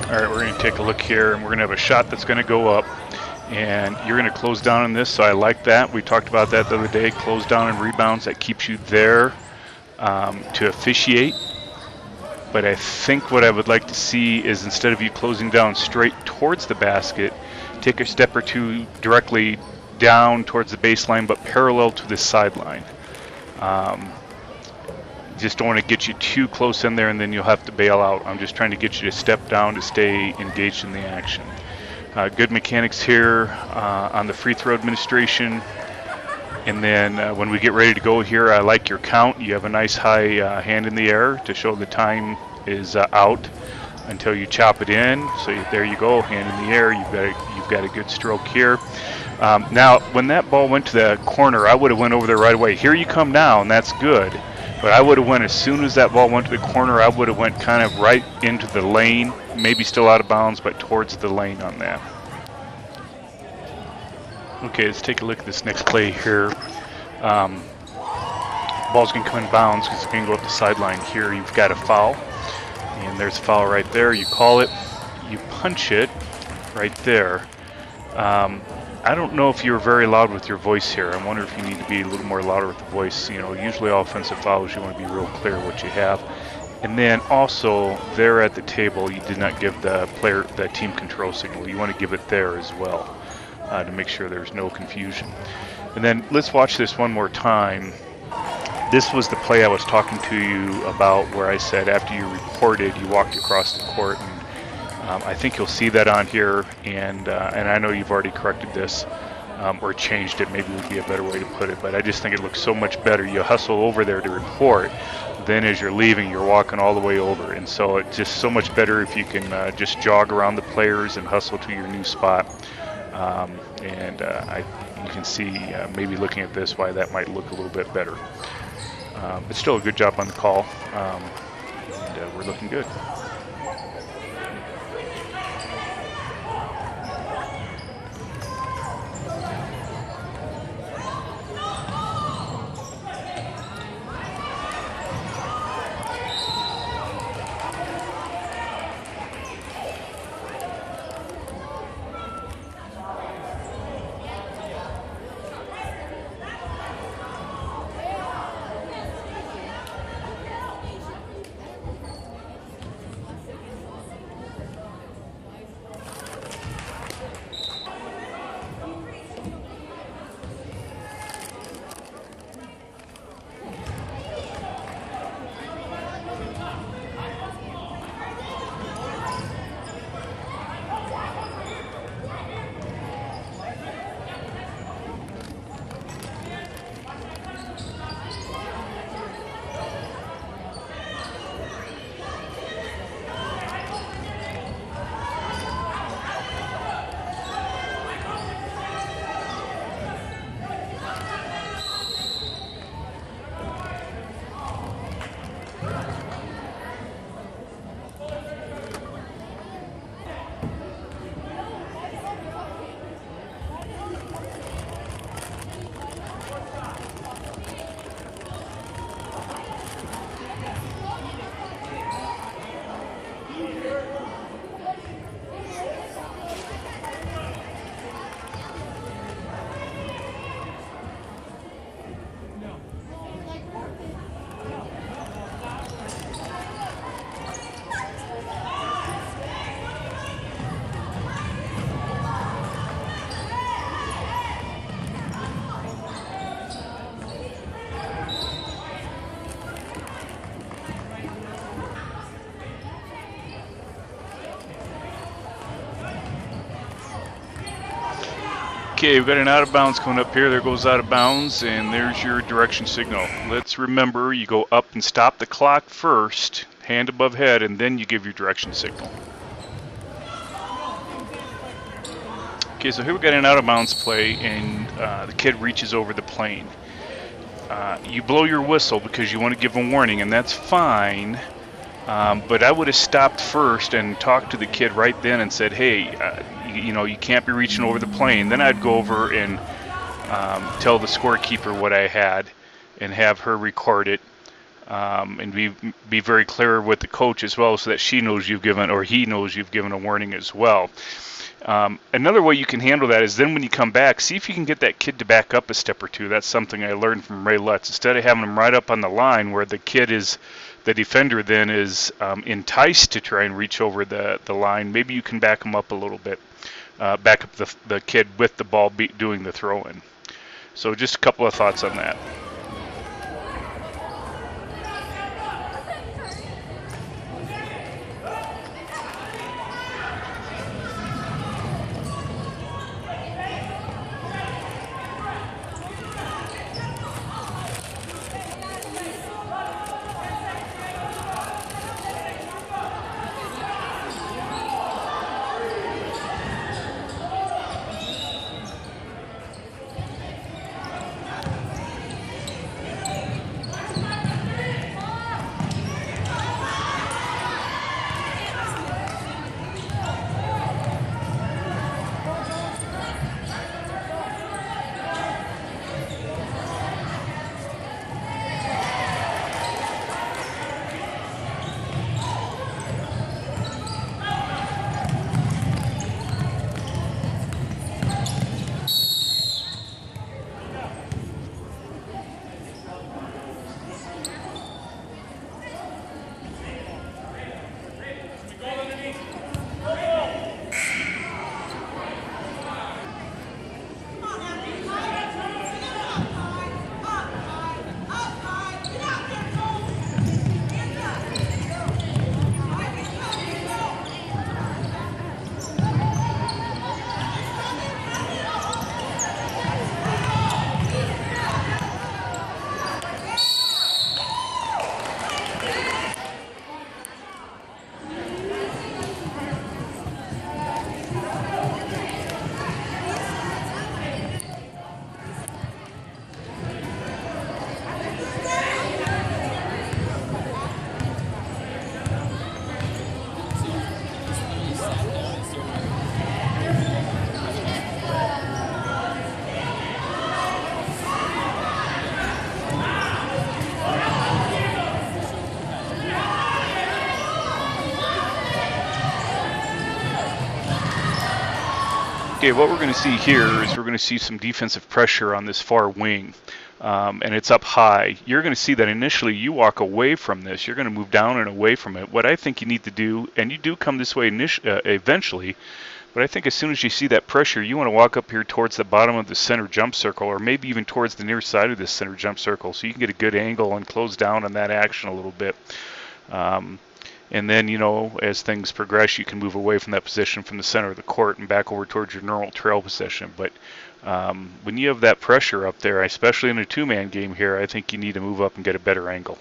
All right, we're going to take a look here, and we're going to have a shot that's going to go up, and you're going to close down on this, so I like that. We talked about that the other day, close down and rebounds. That keeps you there to officiate. But I think what I would like to see is instead of you closing down straight towards the basket, take a step or two directly down towards the baseline, but parallel to the sideline. Just don't want to get you too close in there and then you'll have to bail out. I'm just trying to get you to step down to stay engaged in the action. Good mechanics here on the free throw administration. And then when we get ready to go here, I like your count. You have a nice high hand in the air to show the time is out until you chop it in. So there you go, hand in the air. You've got a good stroke here. Now, when that ball went to the corner, I would have went over there right away. Here you come now, and that's good. But I would have went as soon as that ball went to the corner. I would have went kind of right into the lane, maybe still out of bounds, but towards the lane on that. Okay, let's take a look at this next play here. Ball's going to come in bounds because it's going to go up the sideline here. You've got a foul, and there's a foul right there. You call it, you punch it right there. I don't know if you're very loud with your voice here. I wonder if you need to be a little more louder with the voice. You know, usually offensive fouls, you want to be real clear what you have. And then also there at the table, you did not give the team control signal. You want to give it there as well to make sure there's no confusion. And then let's watch this one more time. This was the play I was talking to you about where I said after you reported, you walked across the court. And I think you'll see that on here, and I know you've already corrected this or changed it, maybe would be a better way to put it, but I just think it looks so much better. You hustle over there to report, then as you're leaving, you're walking all the way over, and so it's just so much better if you can just jog around the players and hustle to your new spot. You can see maybe looking at this why that might look a little bit better. But still a good job on the call, and we're looking good. Okay, we've got an out of bounds coming up here. There goes out of bounds, and there's your direction signal. Let's remember, you go up and stop the clock first, hand above head, and then you give your direction signal. Okay, so here we've got an out of bounds play, and the kid reaches over the plane. You blow your whistle because you want to give them warning, and that's fine. But I would have stopped first and talked to the kid right then and said, hey, you know, you can't be reaching over the plane. Then I'd go over and tell the scorekeeper what I had and have her record it. and be very clear with the coach as well, so that she knows you've given, or he knows you've given a warning as well. Another way you can handle that is then when you come back, see if you can get that kid to back up a step or two. That's something I learned from Ray Lutz. Instead of having him right up on the line where the kid is, the defender then is enticed to try and reach over the line, maybe you can back him up a little bit, back up the kid with the ball doing the throw-in. So just a couple of thoughts on that. Okay, what we're going to see here is we're going to see some defensive pressure on this far wing, and it's up high. You're going to see that initially you walk away from this. You're going to move down and away from it. What I think you need to do, and you do come this way eventually, but I think as soon as you see that pressure, you want to walk up here towards the bottom of the center jump circle, or maybe even towards the near side of this center jump circle, so you can get a good angle and close down on that action a little bit. And then, you know, as things progress, you can move away from that position from the center of the court and back over towards your normal trail position. But when you have that pressure up there, especially in a two-man game here, I think you need to move up and get a better angle.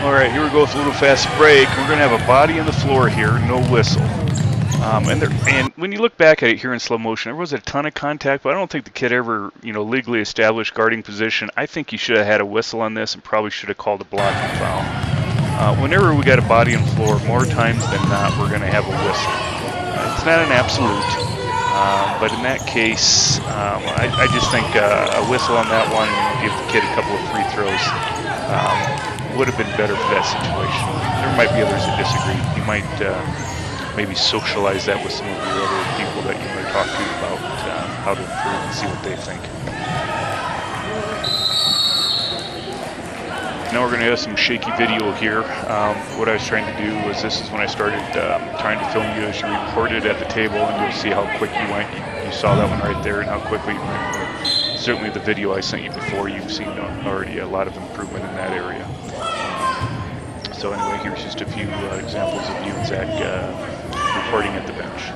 All right, here we go with a little fast break. We're going to have a body on the floor here, no whistle. And when you look back at it here in slow motion, there was a ton of contact, but I don't think the kid ever, you know, legally established guarding position. I think he should have had a whistle on this and probably should have called a blocking foul. Whenever we got a body on the floor, more times than not, we're going to have a whistle. It's not an absolute, but in that case, I just think a whistle on that one and give the kid a couple of free throws would have been better for that situation. There might be others that disagree. You might maybe socialize that with some of your other people that you want to talk to about how to improve and see what they think. Now we're going to have some shaky video here. What I was trying to do was, this is when I started trying to film you as you recorded at the table, and you'll see how quick you went. You saw that one right there and how quickly you went. Certainly the video I sent you before, you've seen already a lot of improvement in that area. So anyway, here's just a few examples of you and Zach reporting at the bench.